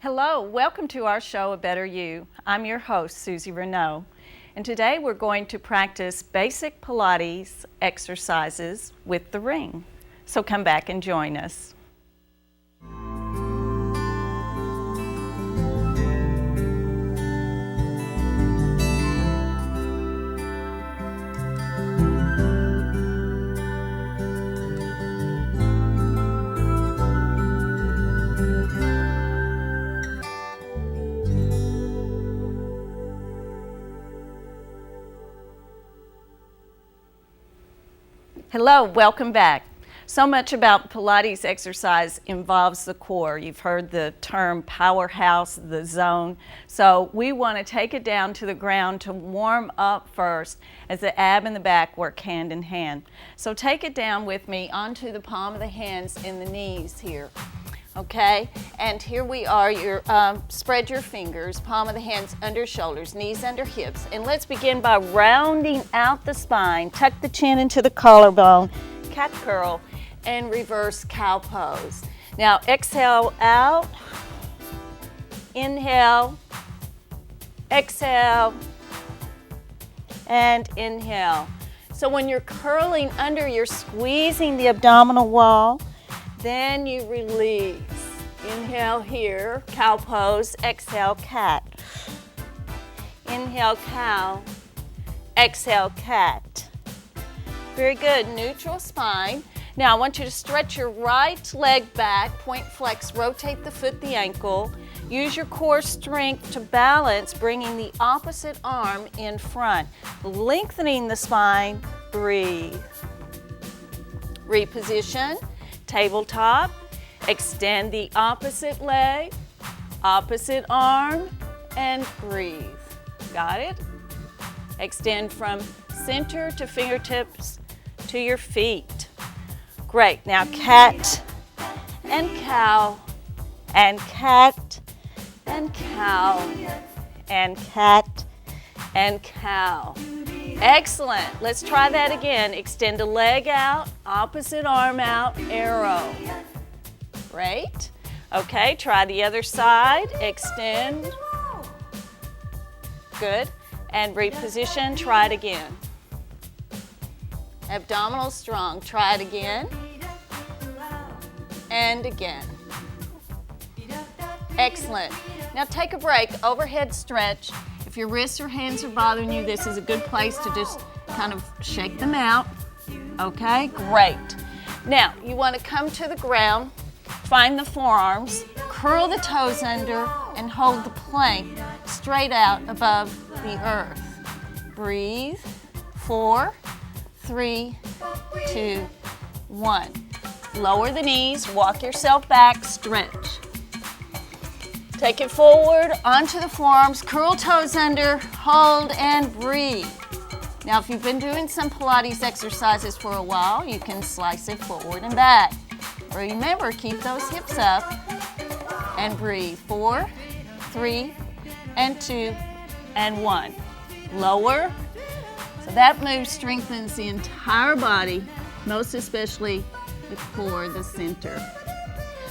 Hello, welcome to our show, A Better You. I'm your host, Susie Renaud, and today we're going to practice basic Pilates exercises with the ring. So come back and join us. Hello, welcome back. So much about Pilates exercise involves the core. You've heard the term powerhouse, the zone. So we want to take it down to the ground to warm up first as the ab and the back work hand in hand. So take it down with me onto the palm of the hands and the knees here. Okay, and here we are. Spread your fingers, palm of the hands under shoulders, knees under hips. And let's begin by rounding out the spine. Tuck the chin into the collarbone, cat curl, and reverse cow pose. Now exhale out, inhale, exhale, and inhale. So when you're curling under, you're squeezing the abdominal wall. Then you release. Inhale here, cow pose, exhale, cat. Inhale, cow, exhale, cat. Very good, neutral spine. Now I want you to stretch your right leg back, point flex, rotate the foot, the ankle. Use your core strength to balance, bringing the opposite arm in front. Lengthening the spine, breathe. Reposition. Tabletop, extend the opposite leg, opposite arm, and breathe. Got it? Extend from center to fingertips to your feet. Great. Now cat and cow, and cat and cow, and cat and cow. Excellent. Let's try that again. Extend a leg out, opposite arm out, arrow. Great. Okay, try the other side. Extend. Good. And reposition. Try it again. Abdominal strong. Try it again. And again. Excellent. Now take a break. Overhead stretch. If your wrists or hands are bothering you, this is a good place to just kind of shake them out. Okay, great. Now, you want to come to the ground, find the forearms, curl the toes under, and hold the plank straight out above the earth. Breathe. 4, 3, 2, 1. Lower the knees, walk yourself back, stretch. Take it forward, onto the forearms, curl toes under, hold, and breathe. Now, if you've been doing some Pilates exercises for a while, you can slice it forward and back. Remember, keep those hips up and breathe. 4, 3, and 2, and 1. Lower. So that move strengthens the entire body, most especially the core, the center.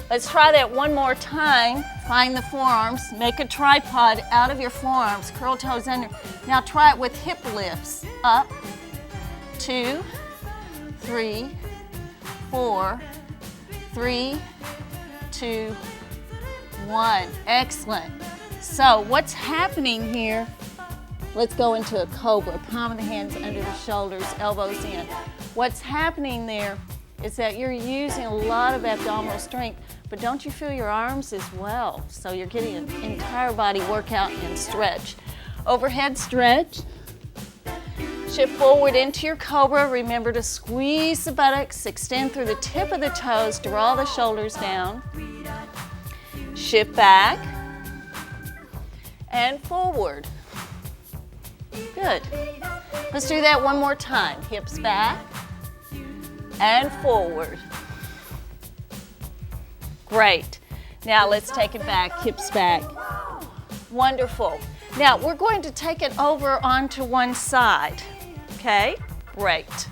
Let's try that one more time. Find the forearms, make a tripod out of your forearms, curl toes under. Now try it with hip lifts. Up, 2, 3, 4, 3, 2, 1. Excellent. So what's happening here? Let's go into a cobra. Palm of the hands under the shoulders, elbows in. What's happening there is that you're using a lot of abdominal strength, but don't you feel your arms as well? So you're getting an entire body workout and stretch. Overhead stretch. Shift forward into your cobra. Remember to squeeze the buttocks, extend through the tip of the toes, draw the shoulders down. Shift back and forward. Good. Let's do that one more time. Hips back and forward. Great. Now let's take it back, hips back. Wonderful. Now we're going to take it over onto one side. Okay, great.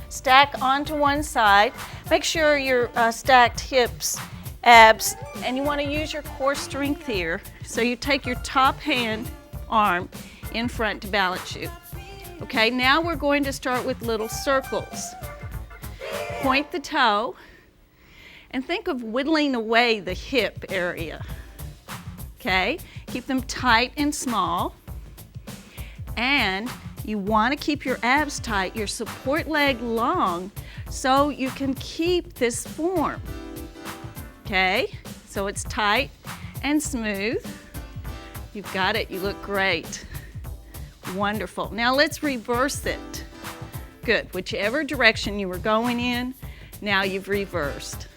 Stack onto one side. Make sure your stacked hips abs, and you want to use your core strength here. So you take your top arm in front to balance you. Okay, now we're going to start with little circles. Point the toe and think of whittling away the hip area. Okay, keep them tight and small. And you want to keep your abs tight, your support leg long, so you can keep this form. Okay, so it's tight and smooth. You've got it, you look great. Wonderful. Now let's reverse it. Good, whichever direction you were going in, now you've reversed.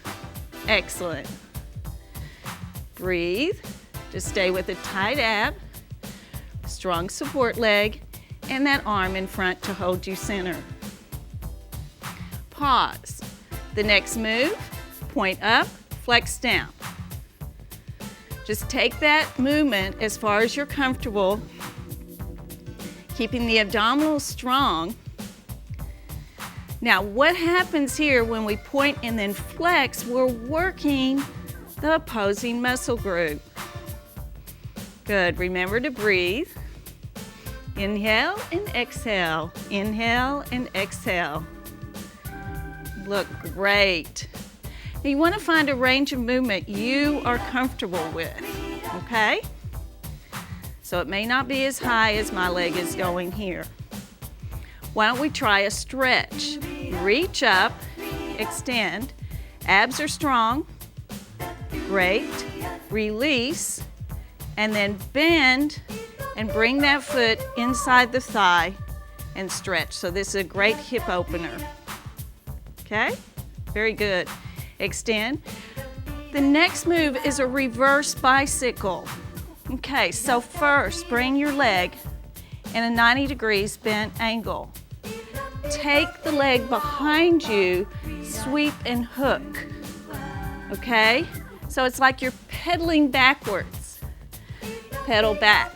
Excellent. Breathe, just stay with a tight ab, strong support leg, and that arm in front to hold you center. Pause. The next move, point up, flex down. Just take that movement as far as you're comfortable, keeping the abdominals strong. Now, what happens here when we point and then flex, we're working the opposing muscle group. Good, remember to breathe. Inhale and exhale, inhale and exhale. Look great. Now you want to find a range of movement you are comfortable with, okay? So it may not be as high as my leg is going here. Why don't we try a stretch? Reach up, extend, abs are strong, great, release, and then bend and bring that foot inside the thigh and stretch. So this is a great hip opener. Okay, very good. Extend. The next move is a reverse bicycle. Okay, so first bring your leg in a 90 degrees bent angle. Take the leg behind you, sweep and hook. Okay, so it's like you're pedaling backwards. Pedal back.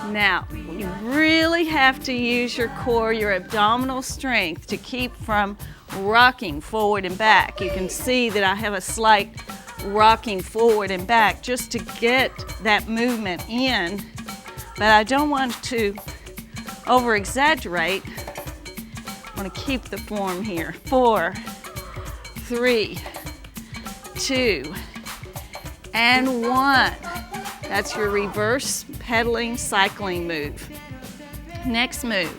Now, you really have to use your core, your abdominal strength to keep from rocking forward and back. You can see that I have a slight rocking forward and back just to get that movement in, but I don't want to over-exaggerate. I want to keep the form here. 4, 3, 2, and 1. That's your reverse pedaling cycling move. Next move,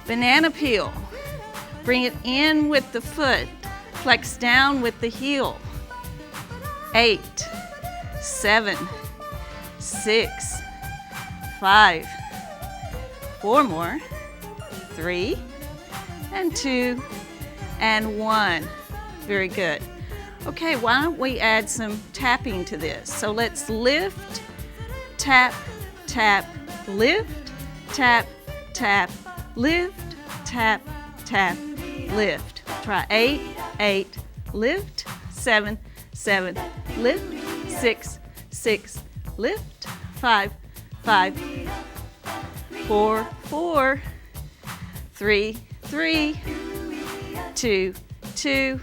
banana peel. Bring it in with the foot, flex down with the heel. 8, 7, 6, 5, 4 more, 3, and 2, and 1. Very good. Okay, why don't we add some tapping to this? So let's lift, tap, tap, lift, tap, tap, lift, tap, tap, lift. Try 8, 8, lift, 7, 7, lift, 6, 6, lift, 5, 5, 4, 4, 3, 3, 2, 2,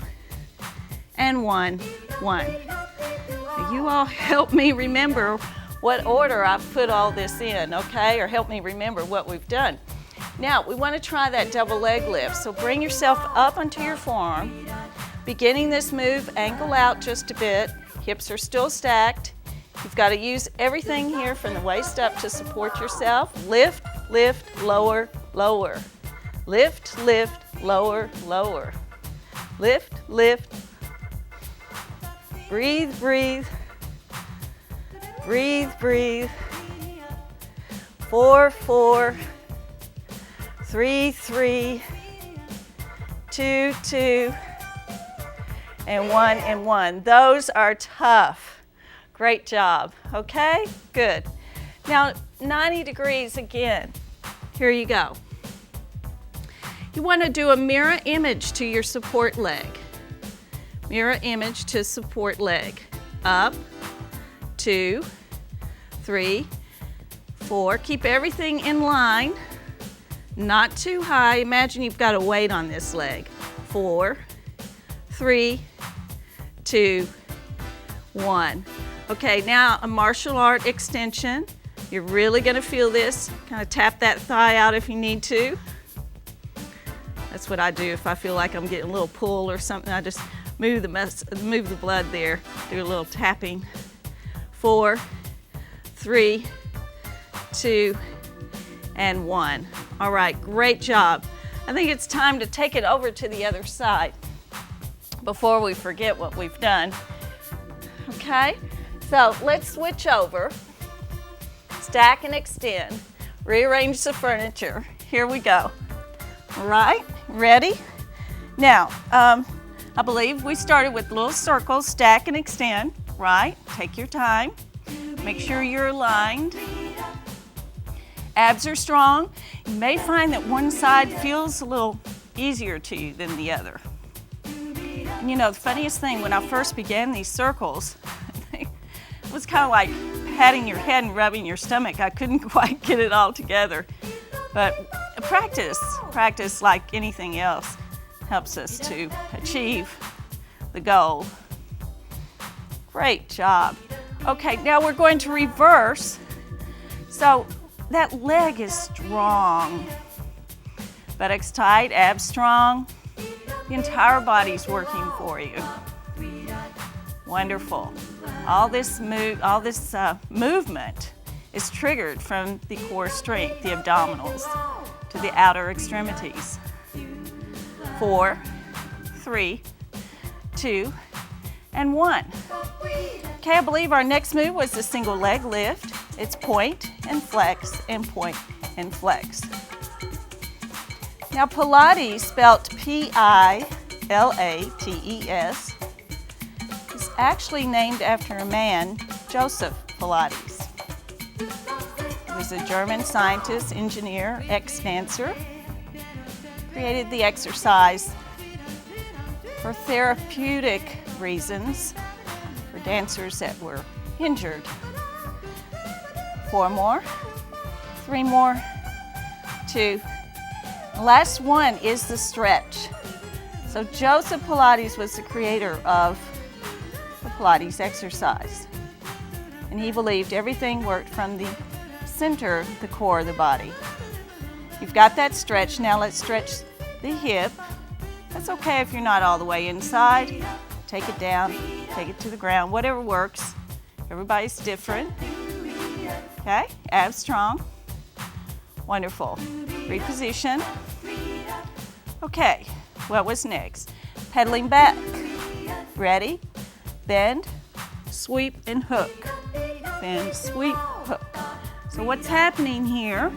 and 1, 1. Now you all help me remember what order I've put all this in, okay? Or help me remember what we've done. Now, we want to try that double leg lift. So bring yourself up onto your forearm. Beginning this move, ankle out just a bit. Hips are still stacked. You've got to use everything here from the waist up to support yourself. Lift, lift, lower, lower. Lift, lift, lower, lower. Lift, lift. Breathe, breathe. Breathe, breathe. 4, 4. 3, 3, 2, 2, and 1. Those are tough. Great job. Okay, good. Now 90 degrees again. Here you go. You want to do a mirror image to your support leg. Mirror image to support leg. Up, 2, 3, 4. Keep everything in line. Not too high. Imagine you've got a weight on this leg. 4, 3, 2, 1. Okay, now a martial art extension. You're really going to feel this. Kind of tap that thigh out if you need to. That's what I do if I feel like I'm getting a little pull or something. I just move the blood there. Do a little tapping. 4, 3, 2, and 1. All right, great job. I think it's time to take it over to the other side before we forget what we've done. Okay, so let's switch over. Stack and extend. Rearrange the furniture. Here we go. All right, ready? Now, I believe we started with little circles, stack and extend, right? Take your time. Make sure you're aligned. Abs are strong. You may find that one side feels a little easier to you than the other. And you know, the funniest thing, when I first began these circles, it was kind of like patting your head and rubbing your stomach. I couldn't quite get it all together. But practice like anything else helps us to achieve the goal. Great job. Okay, now we're going to reverse. So that leg is strong. Buttocks tight, abs strong. The entire body's working for you. Wonderful. All this movement is triggered from the core strength, the abdominals, to the outer extremities. 4, 3, 2, and 1. Okay, I believe our next move was the single leg lift. It's point and flex and point and flex. Now Pilates, spelled P-I-L-A-T-E-S, is actually named after a man, Joseph Pilates. He was a German scientist, engineer, ex-dancer. Created the exercise for therapeutic reasons for dancers that were injured. 4 more, 3 more, 2. The last one is the stretch. So Joseph Pilates was the creator of the Pilates exercise. And he believed everything worked from the center, the core of the body. You've got that stretch. Now let's stretch the hip. That's okay if you're not all the way inside. Take it down, take it to the ground, whatever works. Everybody's different. Okay, abs strong. Wonderful. Reposition. Okay, what was next? Pedaling back. Ready? Bend, sweep, and hook. Bend, sweep, hook. So what's happening here?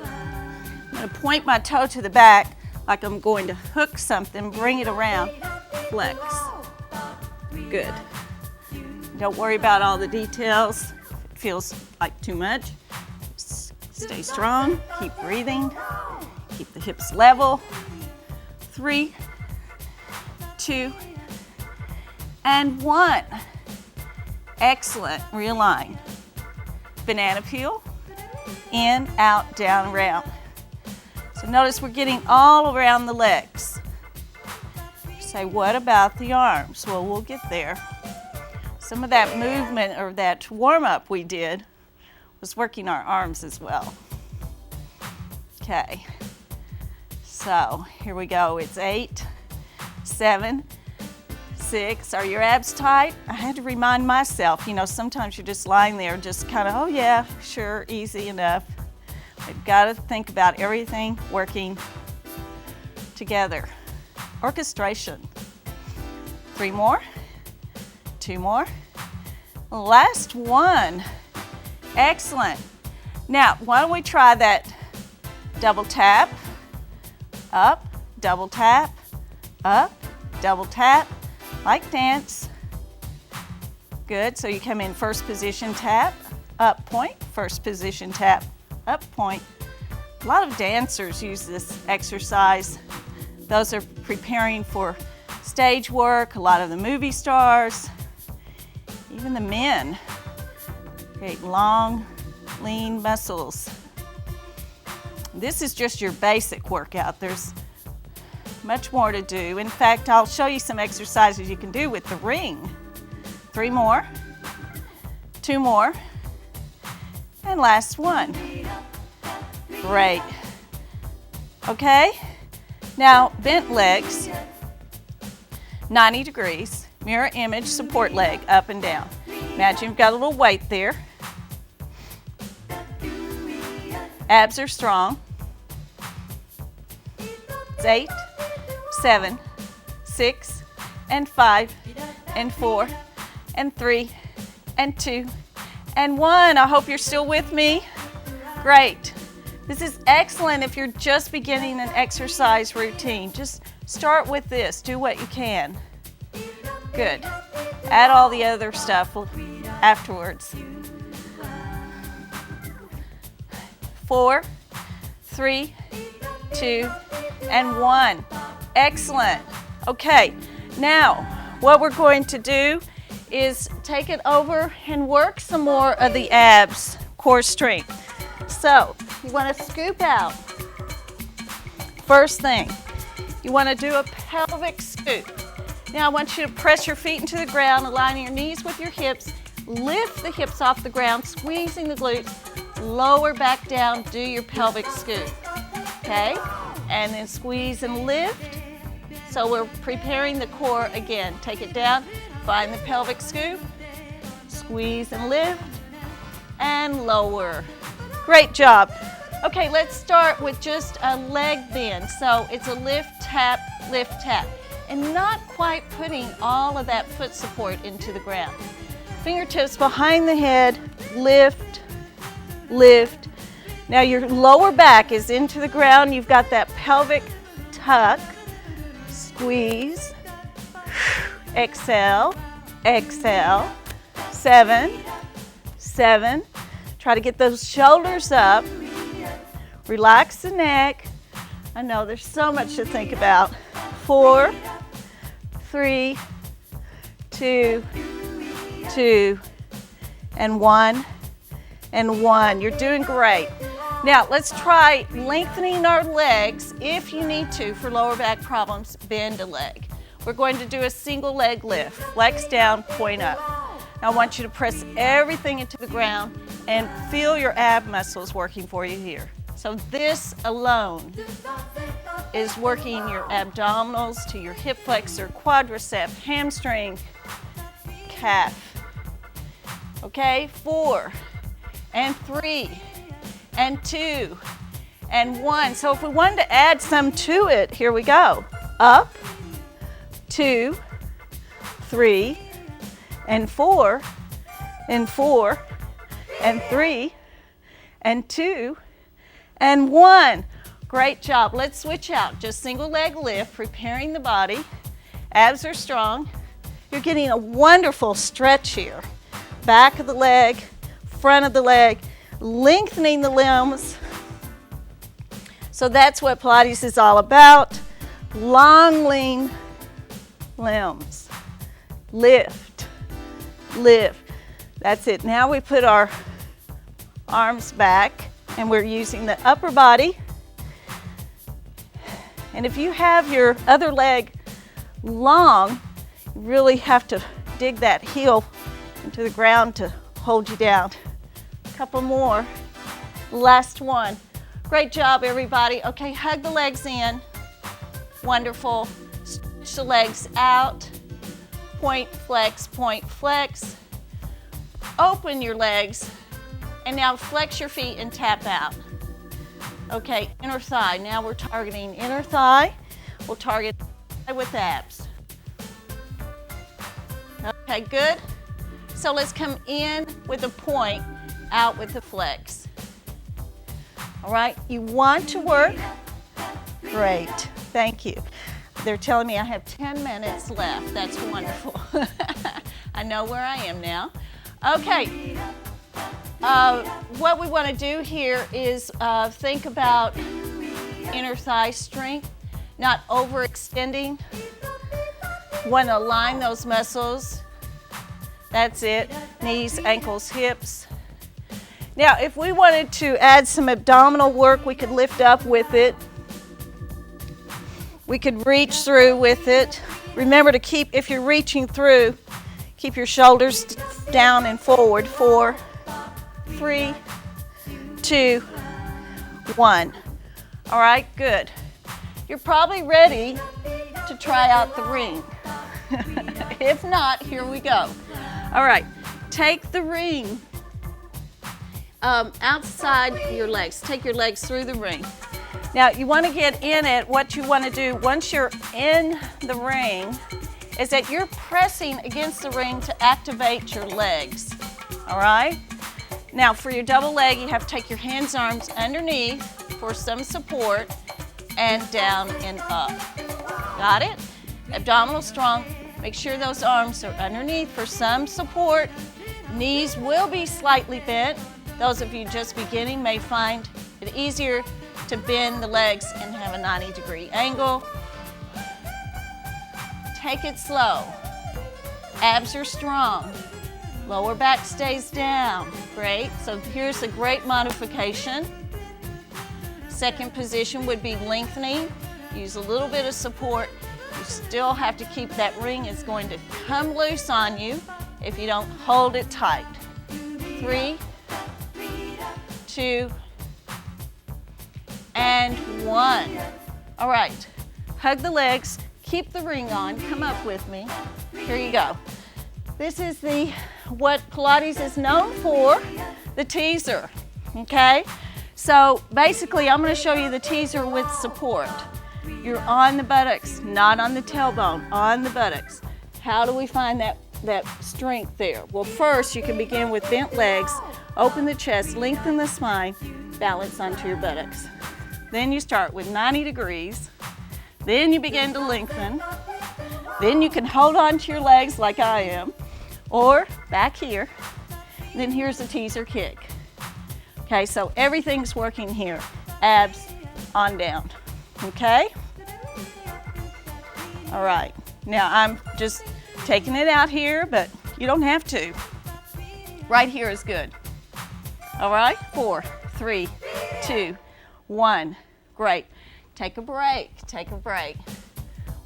I'm going to point my toe to the back like I'm going to hook something, bring it around, flex. Good. Don't worry about all the details. If it feels like too much, stay strong, keep breathing, keep the hips level. 3, 2, and 1. Excellent. Realign. Banana peel. In, out, down, round. So notice we're getting all around the legs. Say, what about the arms? Well, we'll get there. Some of that movement or that warm-up we did was working our arms as well. Okay. So here we go. It's 8, 7, 6. Are your abs tight? I had to remind myself, you know, sometimes you're just lying there just kind of, oh yeah, sure, easy enough. We've got to think about everything working together. Orchestration. 3 more, 2 more. Last one. Excellent. Now, why don't we try that double tap, up, double tap, up, double tap, like dance. Good, so you come in first position tap, up point, first position tap, up point. A lot of dancers use this exercise. Those are preparing for stage work, a lot of the movie stars, even the men. Great long, lean muscles. This is just your basic workout. There's much more to do. In fact, I'll show you some exercises you can do with the ring 3 more, 2 more, and last one. Great. Okay, now bent legs, 90 degrees, mirror image, support leg, up and down. Imagine you've got a little weight there. Abs are strong. It's 8, 7, 6, and 5, and 4, and 3, and 2, and 1. I hope you're still with me. Great. This is excellent if you're just beginning an exercise routine. Just start with this. Do what you can. Good. Add all the other stuff afterwards. 4, 3, 2, and 1. Excellent. Okay, now what we're going to do is take it over and work some more of the abs, core strength. So you want to scoop out. First thing, you want to do a pelvic scoop. Now I want you to press your feet into the ground, aligning your knees with your hips. Lift the hips off the ground, squeezing the glutes. Lower back down, do your pelvic scoop. Okay? And then squeeze and lift. So we're preparing the core again. Take it down, find the pelvic scoop, squeeze and lift, and lower. Great job. Okay, let's start with just a leg bend. So it's a lift, tap, and not quite putting all of that foot support into the ground. Fingertips behind the head, lift, lift. Now your lower back is into the ground. You've got that pelvic tuck. Squeeze, exhale, exhale. 7, 7. Try to get those shoulders up. Relax the neck. I know there's so much to think about. 4, 3, 2, 2, and 1, and 1. You're doing great. Now let's try lengthening our legs. If you need to, for lower back problems, bend a leg. We're going to do a single leg lift. Flex down, point up. Now I want you to press everything into the ground and feel your ab muscles working for you here. So this alone is working your abdominals to your hip flexor, quadricep, hamstring, calf. Okay, 4, and 3, and 2, and 1. So if we wanted to add some to it, here we go. Up, 2, 3, and 4, and 4, and 3, and 2, and 1. Great job. Let's switch out. Just single leg lift, preparing the body. Abs are strong. You're getting a wonderful stretch here. Back of the leg, front of the leg, lengthening the limbs. So that's what Pilates is all about. Long, lean limbs. Lift, lift. That's it. Now we put our arms back and we're using the upper body. And if you have your other leg long, you really have to dig that heel into the ground to hold you down. A couple more. Last one. Great job, everybody. Okay, hug the legs in. Wonderful. Stretch the legs out. Point, flex, point, flex. Open your legs. And now flex your feet and tap out. Okay, inner thigh. Now we're targeting inner thigh. We'll target with abs. Okay, good. So let's come in with a point, out with the flex. All right, you want to work? Great, thank you. They're telling me I have 10 minutes left. That's wonderful. I know where I am now. Okay, what we want to do here is think about inner thigh strength, not overextending. Want to align those muscles. That's it. Knees, ankles, hips. Now, if we wanted to add some abdominal work, we could lift up with it. We could reach through with it. Remember to keep, if you're reaching through, Keep your shoulders down and forward. 4, 3, 2, 1. All right, good. You're probably ready to try out the ring. If not, here we go. All right, take the ring outside your legs. Take your legs through the ring. Now, you want to get in it. What you want to do once you're in the ring is that you're pressing against the ring to activate your legs. All right? Now, for your double leg, you have to take your hands, arms underneath for some support and down and up. Got it? Abdominal strong. Make sure those arms are underneath for some support. Knees will be slightly bent. Those of you just beginning may find it easier to bend the legs and have a 90-degree angle. Take it slow. Abs are strong. Lower back stays down. Great. So here's a great modification. Second position would be lengthening. Use a little bit of support. You still have to keep that ring. It's going to come loose on you if you don't hold it tight. 3, 2, and 1. All right. Hug the legs. Keep the ring on. Come up with me. Here you go. This is what Pilates is known for, the teaser. Okay? So basically, I'm going to show you the teaser with support. You're on the buttocks, not on the tailbone, on the buttocks. How do we find that strength there? Well, first, you can begin with bent legs, open the chest, lengthen the spine, balance onto your buttocks. Then you start with 90 degrees. Then you begin to lengthen. Then you can hold on to your legs like I am, or back here. Then here's the teaser kick. Okay, so everything's working here. Abs on down. Okay? All right. Now I'm just taking it out here, but you don't have to. Right here is good. All right? 4, 3, 2, 1. Great. Take a break. Take a break.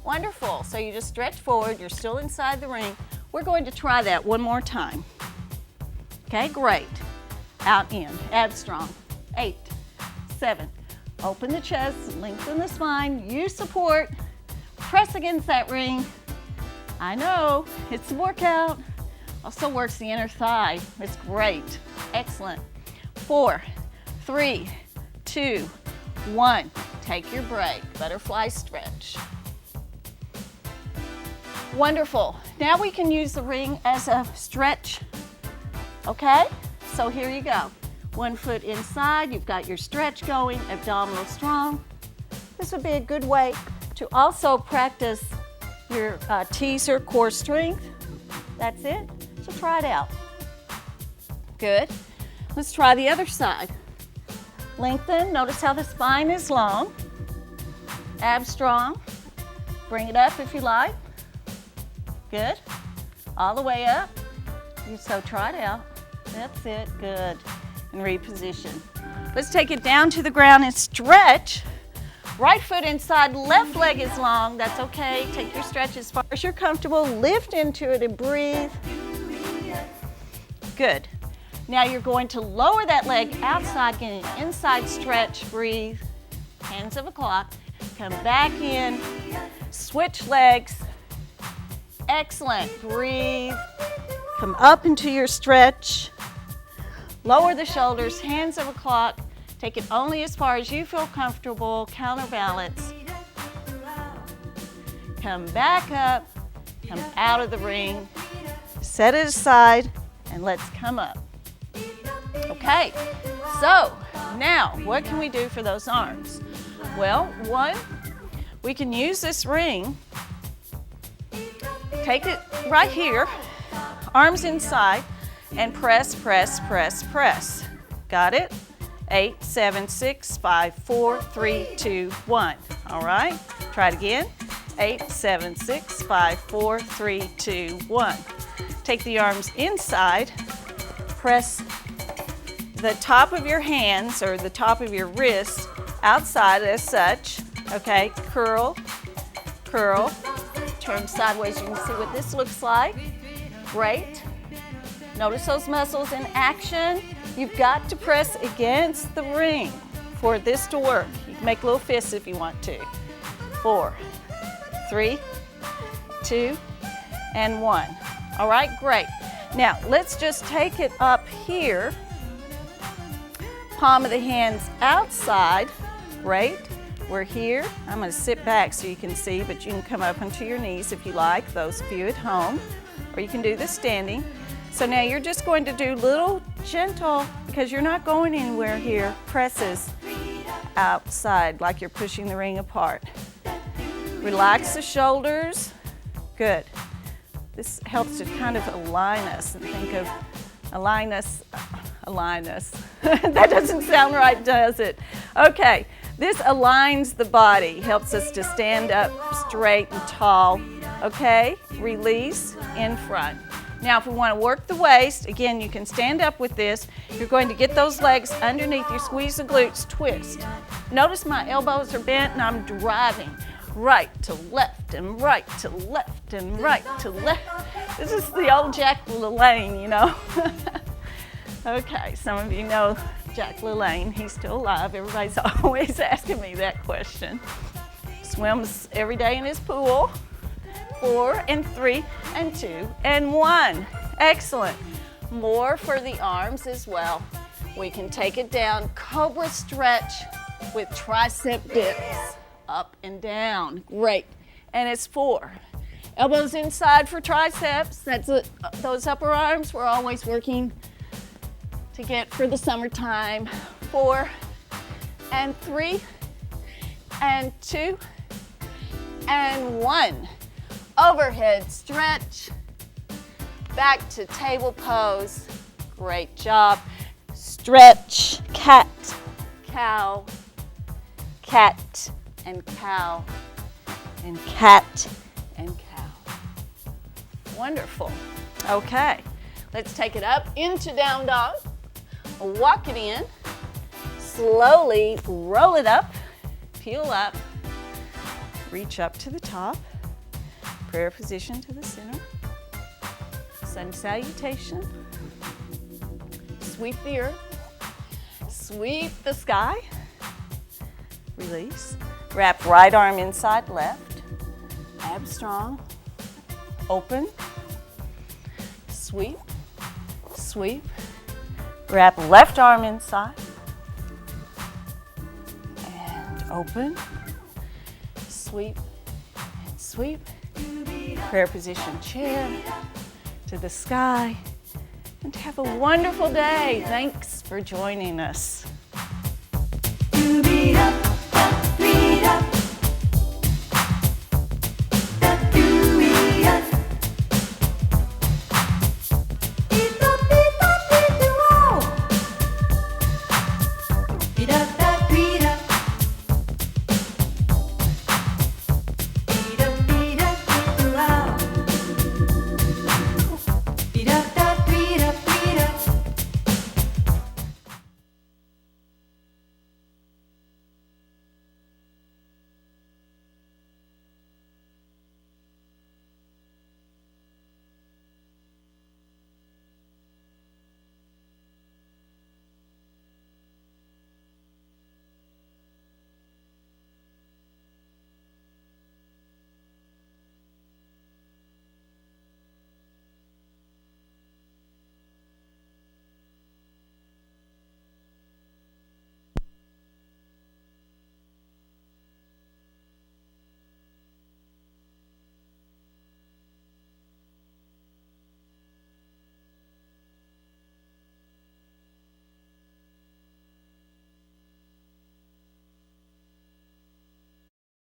Wonderful. So you just stretch forward. You're still inside the ring. We're going to try that one more time. Okay, great. Out, in. Abs strong. 8, 7. Open the chest. Lengthen the spine. Use support. Press against that ring. I know. It's a workout. Also works the inner thigh. It's great. Excellent. 4, 3, 2, 1. Take your break. Butterfly stretch. Wonderful. Now we can use the ring as a stretch. Okay? So here you go. 1 foot inside. You've got your stretch going. Abdominal strong. This would be a good way to also practice your teaser core strength. That's it. So try it out. Good. Let's try the other side. Lengthen. Notice how the spine is long. Abs strong. Bring it up if you like. Good. All the way up. So try it out. That's it. Good. And reposition. Let's take it down to the ground and stretch. Right foot inside, left leg is long. That's okay. Take your stretch as far as you're comfortable. Lift into it and breathe. Good. Now you're going to lower that leg outside, get an inside stretch. Breathe. Hands of a clock. Come back in. Switch legs. Excellent. Breathe. Come up into your stretch. Lower the shoulders. Hands of a clock. Take it only as far as you feel comfortable. Counterbalance. Come back up. Come out of the ring. Set it aside and let's come up. Okay, so now what can we do for those arms? Well, one, we can use this ring. Take it right here, arms inside, and press, press, press, press. Got it? 8, 7, 6, 5, 4, 3, 2, 1. All right, try it again. 8, 7, 6, 5, 4, 3, 2, 1. Take the arms inside, press the top of your hands or the top of your wrists outside as such. Okay, curl, curl, turn sideways. You can see what this looks like. Great. Notice those muscles in action. You've got to press against the ring for this to work. You can make little fists if you want to. 4, 3, 2, and 1. All right, great. Now, let's just take it up here. Palm of the hands outside. Great. We're here. I'm going to sit back so you can see, but you can come up onto your knees if you like, those of you at home, or you can do this standing. So now you're just going to do little gentle, because you're not going anywhere here, presses outside like you're pushing the ring apart. Relax the shoulders. Good. This helps to kind of align us and think of align us. That doesn't sound right, does it? Okay, this aligns the body, helps us to stand up straight and tall. Okay, release in front. Now, if we want to work the waist, again, you can stand up with this. You're going to get those legs underneath you, squeeze the glutes, twist. Notice my elbows are bent and I'm driving right to left and right to left and right to left. This is the old Jack LaLanne, you know. Okay, some of you know Jack LaLanne. He's still alive. Everybody's always asking me that question. Swims every day in his pool. 4 and 3 and 2 and 1. Excellent. More for the arms as well. We can take it down. Cobra stretch with tricep dips. Up and down. Great. And it's 4. Elbows inside for triceps. That's it. Those upper arms we're always working to get for the summertime. 4 and 3 and 2 and 1. Overhead stretch. Back to table pose. Great job. Stretch. Cat, cow, cat, and cow, and cat, and cow. Wonderful. Okay, let's take it up into down dog. Walk it in. Slowly roll it up, peel up, reach up to the top. Prayer position to the center. Sun salutation. Sweep the earth. Sweep the sky. Release. Wrap right arm inside left. Abs strong. Open. Sweep. Sweep. Wrap left arm inside. And open. Sweep. And sweep. Prayer position, chair to the sky. And have a wonderful day. Thanks for joining us.